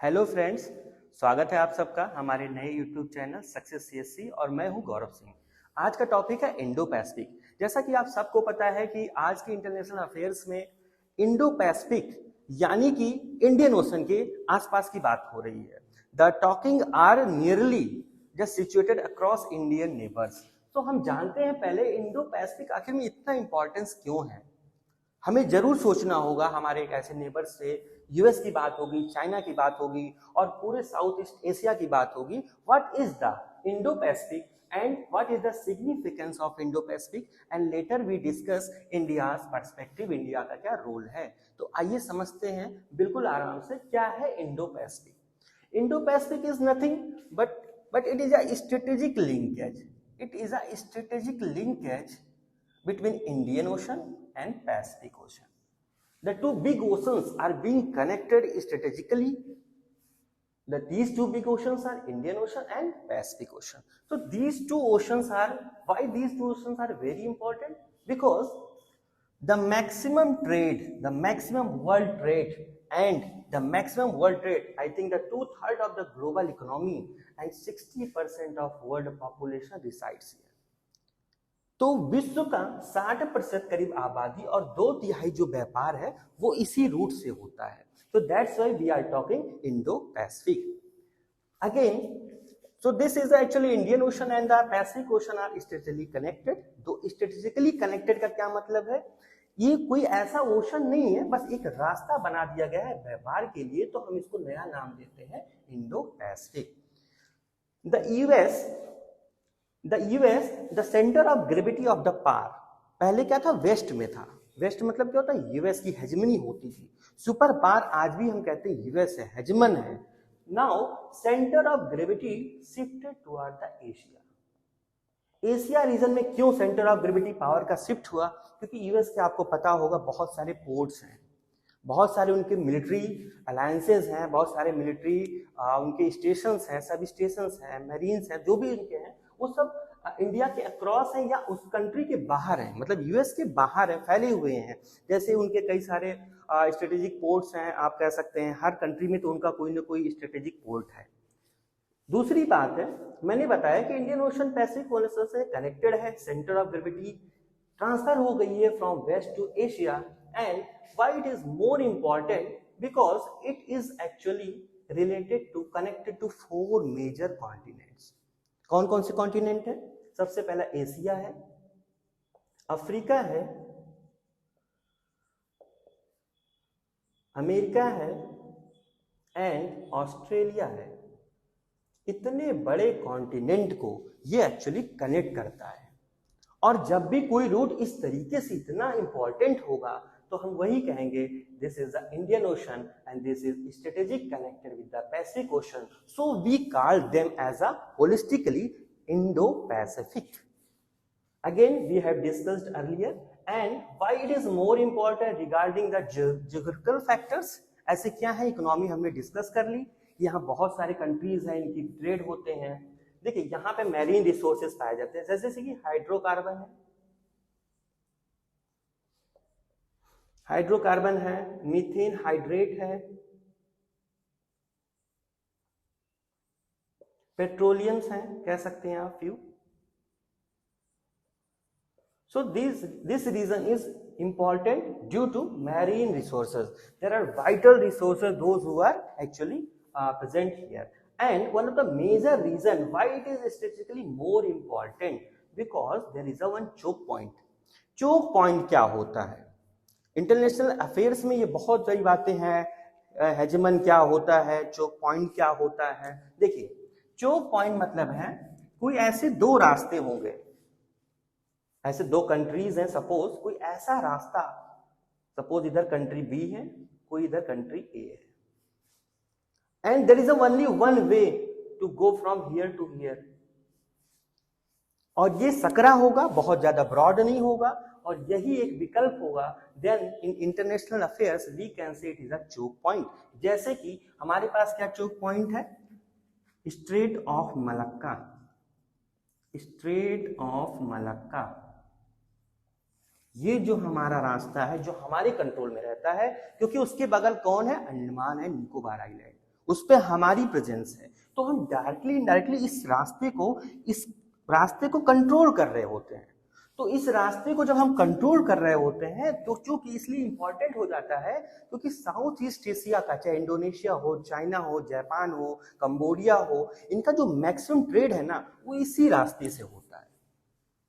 Hello friends, स्वागत है आप सबका हमारे नए यूट्यूब चैनल सक्सेस सीएससी और मैं हूं गौरव सिंह। आज का टॉपिक है इंडो पैसिफिक। जैसा कि आप सबको पता है कि आज के इंटरनेशनल अफेयर्स में इंडो पैसिफिक यानी कि इंडियन ओशन के आसपास की बात हो रही है। The talking are nearly just situated across Indian neighbours. तो हम जानते हैं पहले इंडो पैसिफिक आखिर में इतना इंपॉर्टेंस क्यों है। हमें जरूर सोचना होगा, हमारे एक ऐसे नेबर से यूएस की बात होगी, चाइना की बात होगी और पूरे साउथ ईस्ट एशिया की बात होगी। What is the Indo Pacific and what is the significance of Indo Pacific and later we discuss India's perspective, India का क्या रोल है। तो आइए समझते हैं बिल्कुल आराम से क्या है Indo Pacific. Indo Pacific is nothing but it is a strategic linkage. It is a strategic linkage between Indian Ocean and Pacific Ocean. The two big oceans are being connected strategically. These two big oceans are Indian Ocean and Pacific Ocean. So these two oceans are, why these two oceans are very important? Because the maximum trade, the maximum world trade and the maximum world trade, I think the 2/3 of the global economy and 60% of world population resides here. तो विश्व का 60% करीब आबादी और 2/3 जो व्यापार है वो इसी रूट से होता है। तो that's why we are talking Indo Pacific again. So this is actually Indian ocean and the Pacific ocean are strategically connected. तो स्ट्रेटेजिकली कनेक्टेड का क्या मतलब है? ये कोई ऐसा ओशन नहीं है, बस एक रास्ता बना दिया गया है व्यापार के लिए, तो हम इसको नया नाम देते हैं Indo Pacific. The US the centre of gravity of the power, पहले क्या था? वेस्ट में था। वेस्ट मतलब क्या होता है? यूएस की हेजमनी होती थी। सुपर पावर आज भी हम कहते हैं यूएस है, हेजमन है। Now centre of gravity shifted toward the Asia. Asia region में क्यों सेंटर ऑफ ग्रेविटी पावर का शिफ्ट हुआ? क्योंकि यूएस के आपको पता होगा बहुत सारे पोर्ट्स हैं, बहुत सारे उनके मिलिट्री अलायंसेज हैं, बहुत सारे मिलिट्री उनके स्टेशंस हैं, सब स्टेशंस हैं, मरीन्स हैं, जो भी उनके हैं वो सब इंडिया के अक्रॉस है या उस कंट्री के बाहर है, मतलब यूएस के बाहर है, फैले हुए हैं। जैसे उनके कई सारे स्ट्रेटेजिक पोर्ट्स हैं, आप कह सकते हैं हर कंट्री में तो उनका कोई ना कोई स्ट्रेटेजिक पोर्ट है। दूसरी बात है, मैंने बताया कि इंडियन ओशन पैसिफिक ओशन से कनेक्टेड है, सेंटर ऑफ ग्रेविटी ट्रांसफर हो गई है from west to Asia. And why it is more important? Because it is actually related to connected to 4 major continents. कौन कौन से कॉन्टिनेंट है? सबसे पहला एशिया है, अफ्रीका है, अमेरिका है एंड ऑस्ट्रेलिया है। इतने बड़े कॉन्टिनेंट को ये एक्चुअली कनेक्ट करता है। और जब भी कोई रूट इस तरीके से इतना इंपॉर्टेंट होगा तो हम वही कहेंगे this is the Indian ocean and this is strategic connected with the Pacific ocean, so we call them as a holistically Indo Pacific. Again we have discussed earlier and why it is more important regarding the geographical factors. ऐसे क्या है? Economy हमने discuss कर ली। यहाँ बहुत सारे countries हैं, इनकी ट्रेड होते हैं। देखिए यहाँ पे मैरीन रिसोर्सेज पाए जाते हैं, जैसे कि हाइड्रोकार्बन है, हाइड्रोकार्बन है, मीथेन हाइड्रेट है, पेट्रोलियम्स हैं, कह सकते हैं आप few. So this region is important due to marine resources. There are vital resources, those who are actually present here. And one of the major reason why it is strategically more important, because there is a one choke point. choke point क्या होता है? International affairs में ये बहुत सारी बातें हैं, हेजमन क्या होता है, चोक पॉइंट क्या होता है। देखिए चोक पॉइंट मतलब है कोई ऐसे दो रास्ते होंगे, ऐसे दो कंट्रीज हैं, सपोज कोई ऐसा रास्ता, सपोज इधर कंट्री बी है, कोई इधर कंट्री ए है, and there is only one way to go from here to here. और ये सकरा होगा, बहुत ज्यादा ब्रॉड नहीं होगा, और यही एक विकल्प होगा। Then in international affairs we can say it is a choke point. जैसे कि हमारे पास क्या चोक पॉइंट है? Strait of Malacca, strait of Malacca. ये जो हमारा रास्ता है, जो हमारे कंट्रोल में रहता है, क्योंकि उसके बगल कौन है? अंडमान है, निकोबार आइलैंड। उस पे हमारी प्रेजेंस है, तो हम डायरेक्टली इनडायरेक्टली इस रास्ते को कंट्रोल कर रहे होते हैं। तो इस रास्ते को जब हम कंट्रोल कर रहे होते हैं तो चूंकि इसलिए इंपॉर्टेंट हो जाता है क्योंकि साउथ ईस्ट एशिया का, चाहे इंडोनेशिया हो, चाइना हो, जापान हो, कंबोडिया हो, इनका जो मैक्सिमम ट्रेड है ना वो इसी रास्ते से होता है।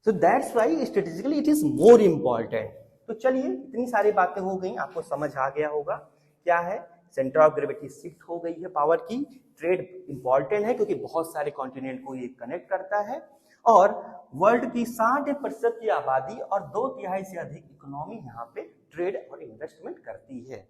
So that's why strategically it is more important. तो चलिए, इतनी सारी बातें हो गई, आपको समझ आ गया होगा क्या है, सेंटर ऑफ ग्रेविटी शिफ्ट हो गई है पावर की, ट्रेड इंपॉर्टेंट है क्योंकि बहुत सारे कॉन्टिनेंट को ये कनेक्ट करता है, और वर्ल्ड की 60% की आबादी और 2/3 से अधिक इकोनॉमी यहाँ पे ट्रेड और इन्वेस्टमेंट करती है।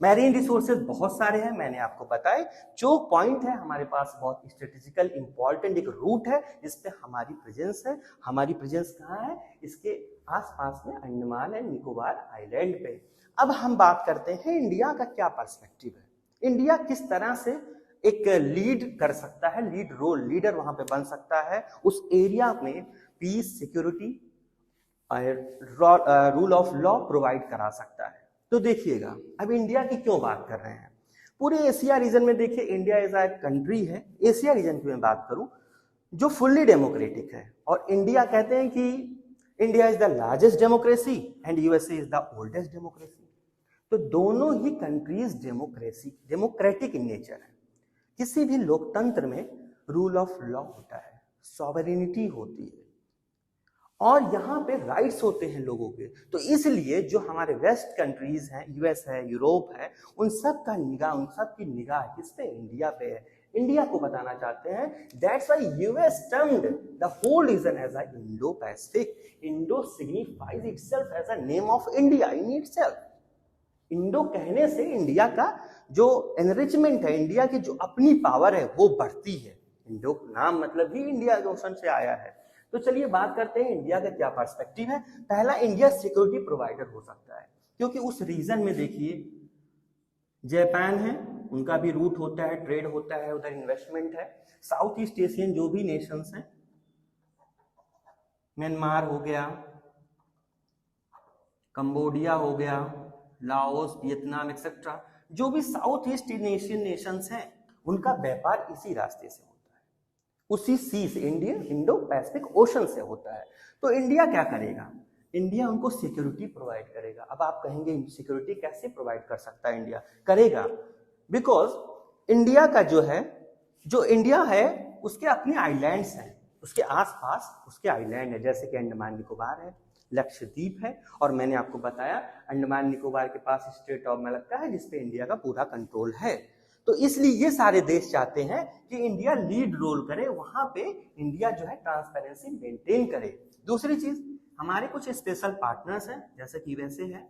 मैरीन रिसोर्सेज बहुत सारे हैं, मैंने आपको बताए। चोक पॉइंट है हमारे पास बहुत स्ट्रेटेजिकल इंपॉर्टेंट एक रूट है जिसपे हमारी प्रेजेंस है। हमारी प्रेजेंस कहाँ है? इसके आसपास में अंडमान एंड निकोबार आइलैंड पे। अब हम बात करते हैं इंडिया का क्या पर्सपेक्टिव है, इंडिया किस तरह से एक लीड कर सकता है, लीडर वहां पे बन सकता है, उस एरिया में peace, security, rule of law provide करा सकता है। तो देखिएगा, अब इंडिया की क्यों बात कर रहे हैं, पूरे एशिया रीजन में देखिए इंडिया इज अ कंट्री है, एशिया रीजन की मैं बात करूं जो फुल्ली डेमोक्रेटिक है, और इंडिया कहते हैं कि India is the largest democracy and USA is the oldest democracy. तो दोनों ही कंट्रीज डेमोक्रेटिक इन नेचर है। किसी भी लोकतंत्र में रूल ऑफ लॉ होता है, सॉवरेनिटी होती है, और यहाँ पे राइट्स होते हैं लोगों के। तो इसलिए जो हमारे वेस्ट कंट्रीज हैं, यूएस है, यूरोप है, उन सब की निगाह किस पे? इंडिया पे है। इंडिया को बताना चाहते हैं, that's why US termed the whole region as a Indo Pacific. Indo signifies itself as a name of India in itself. Indo कहने से इंडिया का जो एनरिचमेंट है, इंडिया की जो अपनी पावर है वो बढ़ती है। इंडो नाम मतलब ही इंडिया ओशन से आया है। तो चलिए बात करते हैं इंडिया का क्या पर्सपेक्टिव है। पहला, इंडिया सिक्योरिटी प्रोवाइडर हो सकता है, क्योंकि उस रीजन में देखिए जापान है, उनका भी रूट होता है, ट्रेड होता है, उधर इन्वेस्टमेंट है। साउथ ईस्ट एशियन जो भी नेशंस हैं, म्यांमार हो गया, कंबोडिया हो गया, लाओस, वियतनाम एक्सेट्रा, जो भी साउथ ईस्ट एशियन नेशंस हैं, उनका व्यापार इसी रास्ते से होता है, उसी सी से, इंडो पैसिफिक ओशन से होता है। तो इंडिया क्या करेगा? इंडिया उनको सिक्योरिटी प्रोवाइड करेगा। अब आप कहेंगे सिक्योरिटी कैसे प्रोवाइड कर सकता है इंडिया? करेगा, बिकॉज इंडिया का जो इंडिया है उसके अपने आइलैंड्स हैं, उसके आसपास उसके आइलैंड है, जैसे कि अंडमान निकोबार है, लक्षद्वीप है, और मैंने आपको बताया अंडमान निकोबार के पास स्ट्रेट ऑफ मलक्का है जिसपे इंडिया का पूरा कंट्रोल है। तो इसलिए ये सारे देश चाहते हैं कि इंडिया लीड रोल करे, वहां पे इंडिया जो है ट्रांसपेरेंसी मेंटेन करे। दूसरी चीज, हमारे कुछ स्पेशल पार्टनर्स हैं, जैसे कि यूएसए है,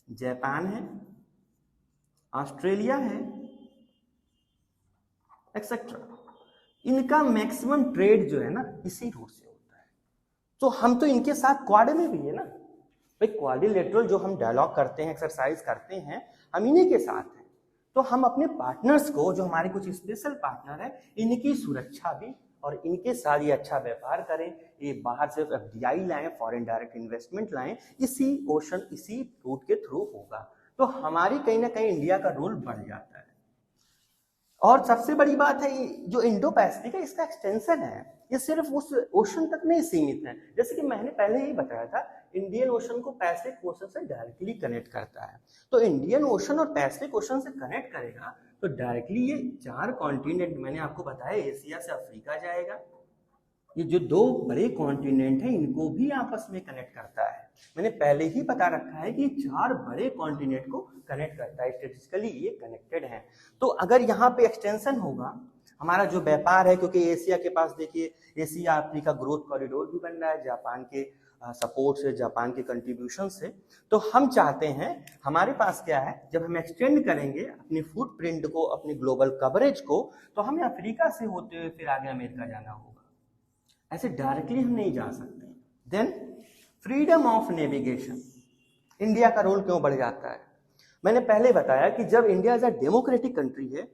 जापान है, ऑस्ट्रेलिया है, एक्सेट्रा। इनका मैक्सिमम ट्रेड जो है ना इसी रूट से होता है। तो हम तो इनके साथ क्वाड में भी है ना भाई, क्वाड्रिलेटरल जो हम डायलॉग करते हैं, एक्सरसाइज करते हैं, हम इन्हीं के साथ हैं। तो हम अपने पार्टनर्स को, जो हमारे कुछ स्पेशल पार्टनर हैं, इनकी सुरक्षा भी और इनके साथ ये अच्छा व्यापार करें, ये बाहर से एफडीआई लाएं, फॉरेन डायरेक्ट इन्वेस्टमेंट लाएं, इसी रूट के थ्रू होगा। तो हमारी कहीं ना कहीं इंडिया का रोल बढ़ जाता है। और सबसे बड़ी बात है, जो इंडो पैसिफिक है इसका एक्सटेंशन है, ये सिर्फ उस ओशन तक नहीं सीमित है। जैसे कि मैंने पहले ही बताया था, इंडियन ओशन को पैसिफिक ओशन से डायरेक्टली कनेक्ट करता है। तो इंडियन ओशन और पैसिफिक ओशन से कनेक्ट करेगा तो डायरेक्टली ये 4 कॉन्टिनेंट मैंने आपको बताया, एशिया से अफ्रीका जाएगा, ये जो 2 बड़े कॉन्टिनेंट हैं इनको भी आपस में कनेक्ट करता है। मैंने पहले ही बता रखा है कि 4 बड़े कॉन्टिनेंट को कनेक्ट करता है, स्ट्रेटेजिकली ये कनेक्टेड हैं। तो अगर यहाँ पे एक्सटेंशन होगा, हमारा जो व्यापार है, क्योंकि एशिया के पास देखिए एशिया अफ्रीका ग्रोथ कॉरिडोर भी बन रहा है जापान के सपोर्ट से, जापान के कंट्रीब्यूशन से। तो हम चाहते हैं, हमारे पास क्या है, जब हम एक्सटेंड करेंगे अपनी फुटप्रिंट को, अपनी ग्लोबल कवरेज को, तो हमें अफ्रीका से होते हुए फिर आगे अमेरिका जाना होगा, ऐसे डायरेक्टली हम नहीं जा सकते। Then freedom of navigation, India का रोल क्यों बढ़ जाता है? मैंने पहले बताया कि जब India as a democratic country है,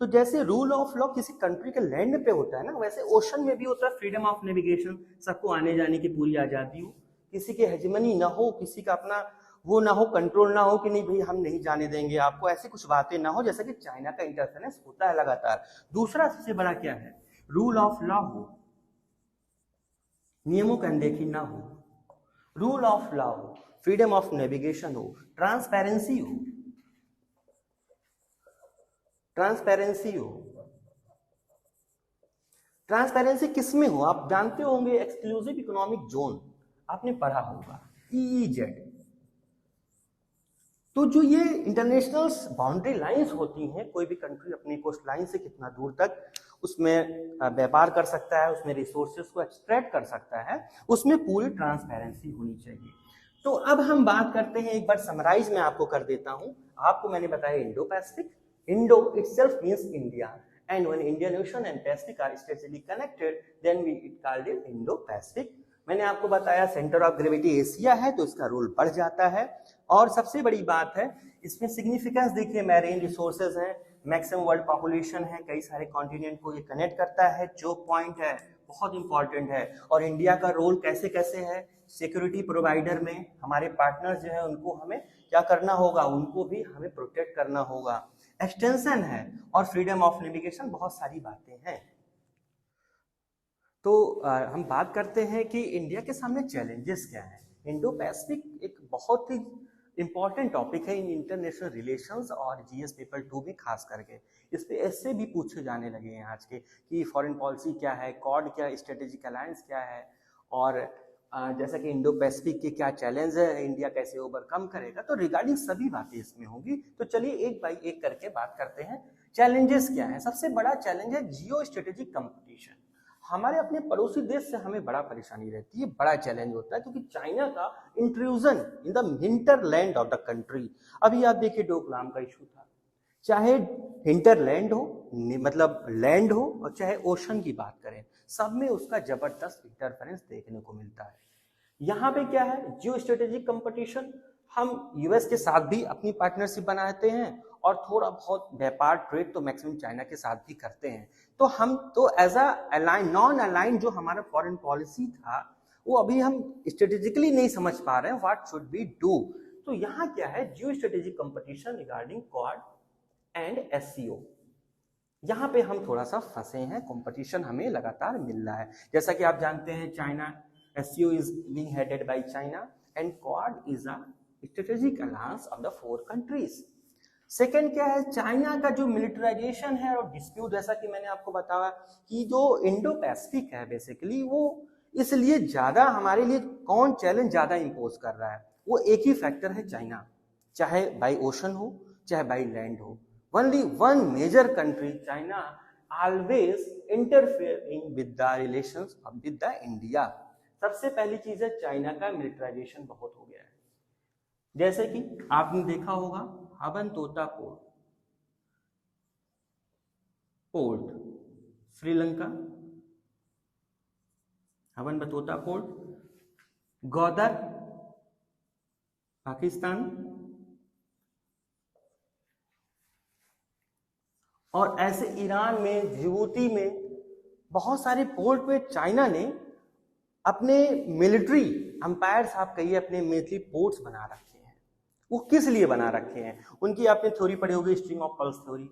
तो जैसे रूल ऑफ लॉ किसी कंट्री के लैंड पे होता है ना, वैसे ओशन में भी होता है फ्रीडम ऑफ नेविगेशन, सबको आने जाने की पूरी आजादी हो, किसी की हेजमनी ना हो, किसी का अपना वो ना हो, कंट्रोल ना हो कि नहीं भाई हम नहीं जाने देंगे आपको, ऐसी कुछ बातें ना हो, जैसा कि चाइना का इंटरफेरेंस होता है लगातार। दूसरा सबसे बड़ा क्या है, रूल ऑफ लॉ हो, नियमों की अनदेखी ना हो, रूल ऑफ लॉ हो, फ्रीडम ऑफ नेविगेशन हो, ट्रांसपेरेंसी हो, ट्रांसपेरेंसी हो। ट्रांसपेरेंसी किसमें हो, आप जानते होंगे, एक्सक्लूसिव इकोनॉमिक जोन आपने पढ़ा होगा, EEZ। तो जो ये इंटरनेशनल बाउंड्री लाइंस होती हैं, कोई भी कंट्री अपनी कोस्ट लाइन से कितना दूर तक उसमें व्यापार कर सकता है, उसमें रिसोर्सेज को एक्सट्रैक्ट कर सकता है, उसमें पूरी ट्रांसपेरेंसी होनी चाहिए। तो अब हम बात करते हैं, एक बार समराइज मैं आपको कर देता हूं। आपको मैंने बताया Indo Pacific, Indo itself means India, and when Indian Ocean and Pacific are strategically connected, then we called it Indo-Pacific। मैंने आपको बताया सेंटर ऑफ ग्रेविटी एशिया है तो इसका रोल बढ़ जाता है। और सबसे बड़ी बात है इसमें सिग्निफिकेंस देखिए, मैरीन रिसोर्सेज हैं, मैक्सिमम वर्ल्ड पॉपुलेशन है, कई सारे कॉन्टिनेंट को ये कनेक्ट करता है, जो पॉइंट है बहुत इंपॉर्टेंट है। और इंडिया का रोल कैसे कैसे है, सिक्योरिटी प्रोवाइडर में हमारे पार्टनर्स जो है उनको हमें क्या करना होगा, उनको भी हमें प्रोटेक्ट करना होगा। एक्सटेंशन है और फ्रीडम ऑफ नेविगेशन, बहुत सारी बातें हैं। तो हम बात करते हैं कि इंडिया के सामने चैलेंजेस क्या हैं। इंडो पैसिफिक एक बहुत ही इंपॉर्टेंट टॉपिक है इन इंटरनेशनल रिलेशंस और जीएस पेपर 2 भी खास करके इस पे ऐसे भी पूछे जाने लगे हैं आज के कि फॉरेन पॉलिसी क्या है, क्वाड क्या, स्ट्रेटेजिक अलायंस क्या है, और जैसा कि इंडो पैसिफिक के क्या चैलेंज है, इंडिया कैसे ओवरकम करेगा, तो रिगार्डिंग सभी बातें इसमें होंगी। तो चलिए एक बाई एक करके बात करते हैं। चैलेंजेस क्या है, सबसे बड़ा चैलेंज है जियो स्ट्रेटेजिक कंपटीशन। हमारे अपने पड़ोसी देश से हमें बड़ा परेशानी रहती है, बड़ा चैलेंज होता है, क्योंकि चाइना का intrusion in the hinterland of the country. अभी आप देखिए डोकलाम का इशू था, चाहे हिंटरलैंड हो मतलब लैंड हो और चाहे ओशन की बात करें, सब में उसका जबरदस्त इंटरफेरेंस देखने को मिलता है। यहाँ पे क्या है, जियो स्ट्रेटेजिक कंपटीशन, हम यूएस के साथ भी अपनी पार्टनरशिप बनाते हैं और थोड़ा बहुत व्यापार ट्रेड तो मैक्सिमम चाइना के साथ भी करते हैं। तो हम तो एज अ नॉन अलाइन जो हमारा फॉरेन पॉलिसी था वो अभी हम स्ट्रेटेजिकली नहीं समझ पा रहे हैं, व्हाट शुड बी डू। तो यहाँ क्या है, geo strategic competition regarding quad and SCO, यहाँ पे हम थोड़ा सा फंसे हैं, कंपटीशन हमें लगातार मिल रहा है। जैसा कि आप जानते हैं China SCO is being headed by China and quad is a strategic alliance of the 4 countries. Second क्या है, चाइना का जो मिलिटराइजेशन है और डिस्प्यूट, जैसा कि मैंने आपको बताया कि जो इंडो पैसिफिक है बेसिकली वो इसलिए ज्यादा हमारे लिए कौन चैलेंज ज्यादा इंपोज कर रहा है, वो एक ही फैक्टर है चाइना, चाहे बाई ओशन हो चाहे बाई लैंड हो। Only one major country China always interfering with the relations with the India. सबसे पहली चीज है चाइना का मिलिटराइजेशन बहुत हो गया है। जैसे कि आपने देखा होगा हबनतोता पोर्ट श्रीलंका, हबनतोता पोर्ट, गौदर पाकिस्तान, और ऐसे ईरान में, जिबूती में बहुत सारे पोर्ट पे चाइना ने अपने मिलिट्री अंपायर्स आप कहिए, अपने मिलिट्री पोर्ट्स बना रखे हैं। वो किस लिए बना रखे हैं, उनकी आपने थ्योरी पढ़ी होगी, स्ट्रिंग ऑफ पर्ल्स थ्योरी,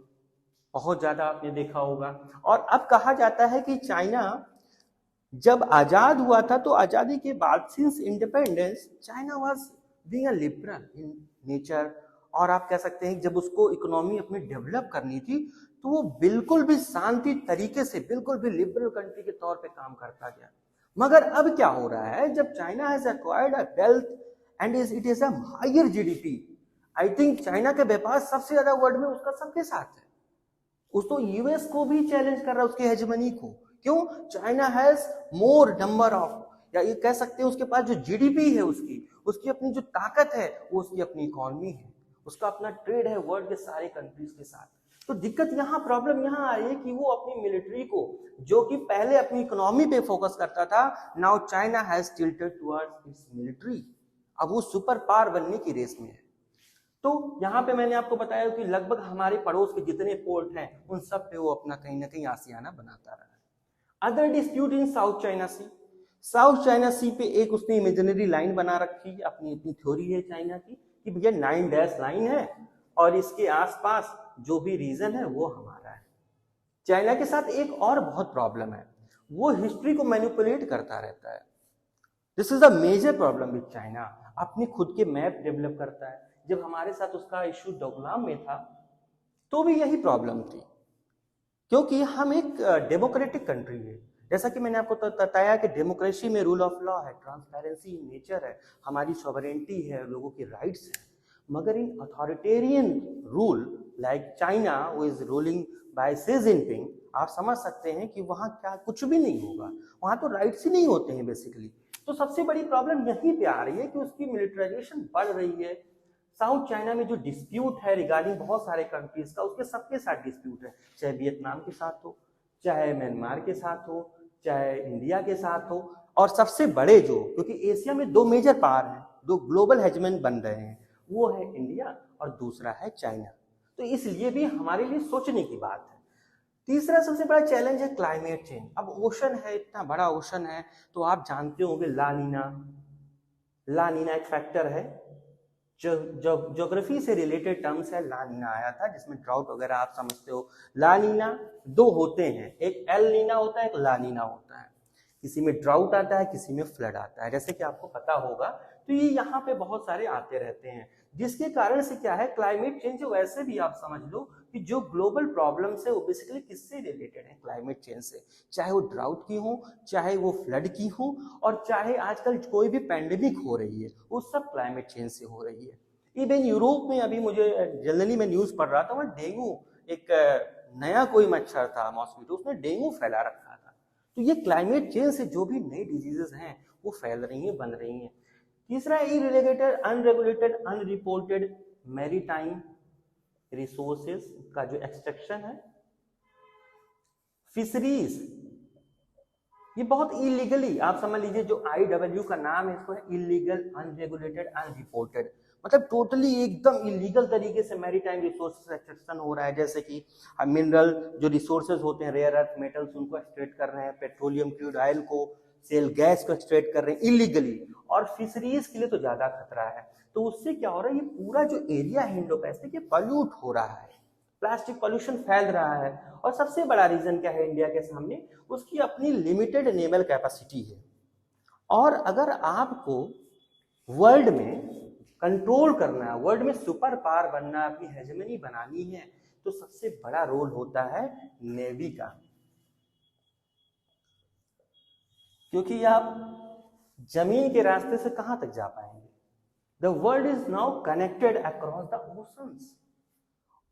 बहुत ज्यादा आपने देखा होगा। और अब कहा जाता है कि चाइना जब आजाद हुआ था तो आजादी के बाद since independence China was being a liberal in nature, और आप कह सकते हैं जब उसको इकोनॉमी अपनी डेवलप करनी थी तो वो बिल्कुल भी शांति तरीके से, बिल्कुल भी लिबरल कंट्री के तौर पे काम करता गया। मगर अब क्या हो रहा है, जब China has acquired a wealth and it is a higher GDP, I think China के व्यापार सबसे ज्यादा वर्ल्ड में उसका सबके साथ है। उस तो यूएस को भी चैलेंज कर रहा है, उसकी हेजमनी को। क्यों, China has more number of, या ये कह सकते हैं उसके पास जो जीडीपी है उसकी अपनी जो ताकत है वो उसकी अपनी इकोनॉमी है, उसका अपना ट्रेड है वर्ल्ड के सारे कंट्रीज के साथ। तो दिक्कत यहाँ, प्रॉब्लम यहाँ आई है कि वो अपनी मिलिट्री को, जो कि पहले अपनी इकोनॉमी पे फोकस करता था, now China has tilted towards it's military. अब वो सुपर पावर बनने की रेस में है। तो यहाँ पे मैंने आपको बताया कि लगभग हमारे पड़ोस के जितने पोर्ट हैं उन सब पे वो अपना कहीं ना कहीं आशियाना बनाता रहा है। Other dispute in South China Sea, South China Sea पे एक उसने इमेजिनरी लाइन बना रखी है, अपनी इतनी थ्योरी है चाइना की कि भैया 9 डैश लाइन है और इसके आसपास जो भी रीजन है वो हमारा है। चाइना के साथ एक और बहुत प्रॉब्लम है, वो हिस्ट्री को मैनिपुलेट करता रहता है। This is a major problem with China. अपनी खुद के मैप डेवलप करता है। जब हमारे साथ उसका इशू डोकलाम में था तो भी यही प्रॉब्लम थी, क्योंकि हम एक डेमोक्रेटिक कंट्री है। जैसा कि मैंने आपको बताया कि डेमोक्रेसी में रूल ऑफ लॉ है, ट्रांसपेरेंसी इन नेचर है, हमारी सॉवरेंटी है, लोगों की राइट्स हैं। मगर in authoritarian rule like China who is ruling by Xi Jinping, आप समझ सकते हैं कि वहाँ क्या कुछ भी नहीं होगा, वहाँ तो राइट्स ही नहीं होते हैं बेसिकली। तो सबसे बड़ी प्रॉब्लम यहीं पे आ रही है कि उसकी मिलिटराइजेशन बढ़ रही है। साउथ चाइना में जो डिस्प्यूट है रिगार्डिंग बहुत सारे कंट्रीज का, उसके सबके साथ डिस्प्यूट है, चाहे वियतनाम के साथ हो, चाहे म्यांमार के साथ हो, चाहे इंडिया के साथ हो, और सबसे बड़े जो, क्योंकि एशिया में 2 मेजर पावर हैं, 2 ग्लोबल हेजमन बन रहे हैं, वो है इंडिया और दूसरा है चाइना। तो इसलिए भी हमारे लिए सोचने की बात है। तीसरा सबसे बड़ा चैलेंज है क्लाइमेट चेंज। अब ओशन है, इतना बड़ा ओशन है, तो आप जानते होंगे ला नीना एक फैक्टर है। ज्योग्राफी से रिलेटेड टर्म्स है, ला नीना आया था जिसमें ड्राउट वगैरह आप समझते हो। ला नीना 2 होते हैं, एक एल नीना होता है, एक ला नीना होता है। किसी में ड्राउट आता है, किसी में फ्लड आता है, जैसे कि आपको पता होगा। तो ये यहाँ पे बहुत सारे आते रहते हैं, जिसके कारण से क्या है, क्लाइमेट चेंज वैसे भी आप समझ लो कि जो ग्लोबल प्रॉब्लम्स है वो बेसिकली किससे रिलेटेड है, क्लाइमेट चेंज से। चाहे वो ड्राउट की हो, चाहे वो फ्लड की हो, और चाहे आजकल कोई भी पैंडेमिक हो रही है, वो सब क्लाइमेट चेंज से हो रही है। इवन यूरोप में अभी मुझे जनरली मैं न्यूज पढ़ रहा था, वहाँ डेंगू, एक नया कोई मच्छर था मॉस्किटो, उसने डेंगू फैला रखा था। तो ये क्लाइमेट चेंज से जो भी नई डिजीजेस हैं वो फैल रही हैं, बन रही हैं। तीसरा इरेगुलेटेड, अनरेगुलेटेड, अनरिपोर्टेड मैरीटाइम रिसोर्सेज का जो एक्सट्रैक्शन है, फिशरीज, ये बहुत इलीगली, आप समझ लीजिए जो IWW का नाम है इसको है इलीगल, अनरेगुलेटेड, अनरिपोर्टेड, मतलब टोटली एकदम इलीगल तरीके से मैरीटाइम रिसोर्सेज एक्सट्रैक्शन हो रहा है। जैसे कि मिनरल जो रिसोर्सेज होते हैं, रेयर अर्थ मेटल्स, उनको एक्सट्रैक्ट कर रहे हैं, पेट्रोलियम क्रूड ऑयल को, सेल गैस को एक्सट्रैक्ट कर रहे हैं इलीगली, और फिशरीज के लिए तो ज्यादा खतरा है। तो उससे क्या हो रहा है, ये पूरा जो एरिया है इंडो पैसिफिक, ये पॉल्यूट हो रहा है, प्लास्टिक पॉल्यूशन फैल रहा है। और सबसे बड़ा रीजन क्या है इंडिया के सामने, उसकी अपनी लिमिटेड नेवल कैपेसिटी है। और अगर आपको वर्ल्ड में कंट्रोल करना है, वर्ल्ड में सुपर पावर बनना है, अपनी हेजेमनी बनानी है, तो सबसे बड़ा रोल होता है नेवी का। क्योंकि आप जमीन के रास्ते से कहां तक जा पाएंगे। The world is now connected across the oceans.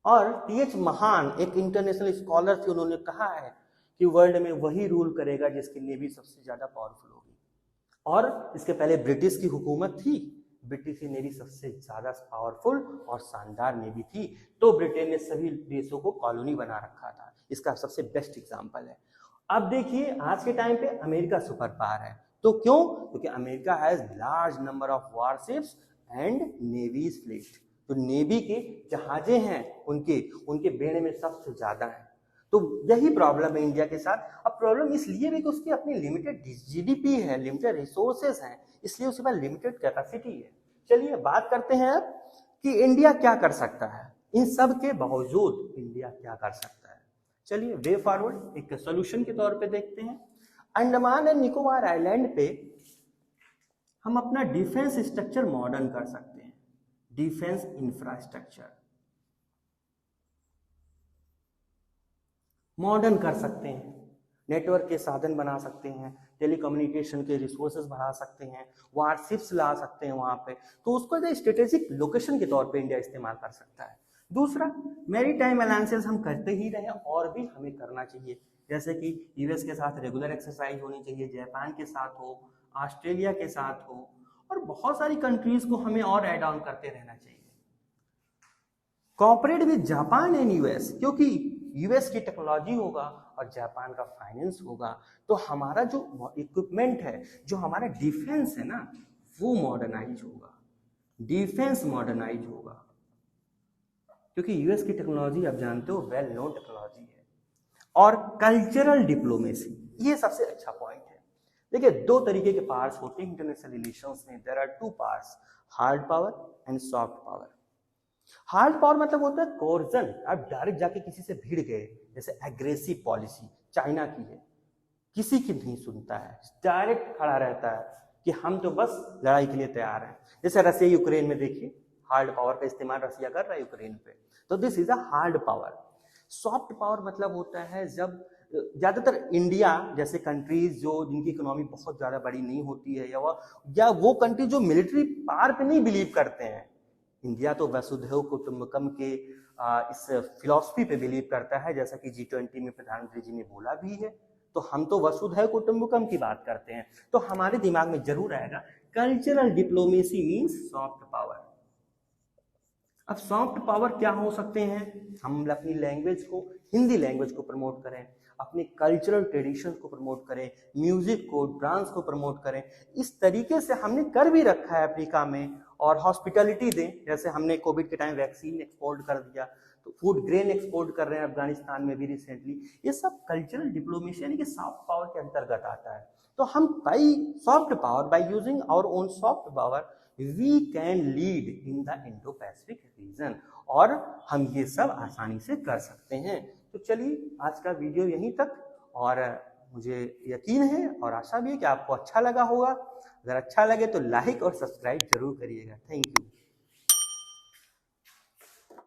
और TH महान एक इंटरनेशनल स्कॉलर थे, उन्होंने कहा है कि वर्ल्ड में वही रूल करेगा जिसकी नेवी सबसे ज्यादा पावरफुल होगी। और इसके पहले ब्रिटिश की हुकूमत थी, ब्रिटिश की नेवी सबसे ज्यादा पावरफुल और शानदार नेवी थी, तो ब्रिटेन ने सभी देशों को कॉलोनी बना रखा था। इसका सबसे बेस्ट एग्जांपल है। अब देखिए आज के टाइम पे अमेरिका सुपर पावर है, तो क्यों? क्योंकि America has large number of warships and navy fleet. तो नेवी के जहाजें हैं उनके बेड़े में सबसे ज्यादा है। तो यही प्रॉब्लम है इंडिया के साथ। अब प्रॉब्लम इसलिए भी कि उसकी अपनी लिमिटेड GDP है, लिमिटेड रिसोर्सेज हैं, इसलिए उसके पास लिमिटेड कैपेसिटी है। चलिए बात करते हैं अब कि इंडिया क्या कर सकता है, इन सब के बावजूद इंडिया क्या कर सकता है। चलिए वे फॉरवर्ड एक सोल्यूशन के तौर पे देखते हैं। अंडमान एंड निकोबार आइलैंड पे हम अपना डिफेंस स्ट्रक्चर मॉडर्न कर सकते हैं, डिफेंस इंफ्रास्ट्रक्चर मॉडर्न कर सकते हैं, नेटवर्क के साधन बना सकते हैं, टेलीकम्युनिकेशन के रिसोर्सेज बढ़ा सकते हैं, वारशिप्स ला सकते हैं वहां पे, तो उसको स्ट्रेटेजिक लोकेशन के तौर पे इंडिया इस्तेमाल कर सकता है। दूसरा, मैरीटाइम अलायंसेस हम करते ही रहे और भी हमें करना चाहिए, जैसे कि यूएस के साथ रेगुलर एक्सरसाइज होनी चाहिए, जापान के साथ हो, ऑस्ट्रेलिया के साथ हो, और बहुत सारी कंट्रीज को हमें और ऐड ऑन करते रहना चाहिए। Cooperate with Japan and US, क्योंकि यूएस की टेक्नोलॉजी होगा और जापान का फाइनेंस होगा, तो हमारा जो इक्विपमेंट है, जो हमारा डिफेंस है ना, वो मॉडर्नाइज होगा, डिफेंस मॉडर्नाइज होगा। क्योंकि यूएस की टेक्नोलॉजी आप जानते हो वेल नोन टेक्नोलॉजी है। और कल्चरल डिप्लोमेसी, ये सबसे अच्छा पॉइंट है। देखिए, दो तरीके के पावर्स होते हैं इंटरनेशनल रिलेशंस में। There are two powers, hard power and soft power. Hard power मतलब होता है कोर्जन, आप डायरेक्ट जाके किसी से भिड़ गए, जैसे एग्रेसिव पॉलिसी चाइना की है, किसी की नहीं सुनता है, डायरेक्ट खड़ा रहता है कि हम तो बस लड़ाई के लिए तैयार हैं। जैसे रसिया यूक्रेन में देखिए, हार्ड पावर का इस्तेमाल रसिया कर रहा है यूक्रेन पे, तो this is a hard power. Soft power मतलब होता है जब ज्यादातर इंडिया जैसे कंट्रीज जो जिनकी इकोनॉमी बहुत ज्यादा बड़ी नहीं होती है, या वो कंट्री जो मिलिट्री पावर पे नहीं बिलीव करते हैं। इंडिया तो वसुधैव कुटुंबकम के इस फिलॉसफी पे बिलीव करता है, जैसा कि G20 में प्रधानमंत्री जी ने बोला भी है। तो हम तो वसुधैव कुटुंबकम की बात करते हैं, तो हमारे दिमाग में जरूर आएगा cultural diplomacy means soft power. अब सॉफ्ट पावर क्या हो सकते हैं? हम अपनी लैंग्वेज को, हिंदी लैंग्वेज को प्रमोट करें, अपने कल्चरल ट्रेडिशन को प्रमोट करें, म्यूजिक को, डांस को प्रमोट करें। इस तरीके से हमने कर भी रखा है अफ्रीका में। और हॉस्पिटलिटी दें, जैसे हमने कोविड के टाइम वैक्सीन एक्सपोर्ट कर दिया, तो फूड ग्रेन एक्सपोर्ट कर रहे हैं अफगानिस्तान में भी रिसेंटली। ये सब कल्चरल डिप्लोमेसी यानी कि सॉफ्ट पावर के अंतर्गत आता है। तो हम by soft power, by using our own soft power, we can lead in the Indo Pacific region, और हम ये सब आसानी से कर सकते हैं। तो चलिए, आज का वीडियो यहीं तक, और मुझे यकीन है और आशा भी है कि आपको अच्छा लगा होगा। अगर अच्छा लगे तो लाइक और सब्सक्राइब जरूर करिएगा। Thank you.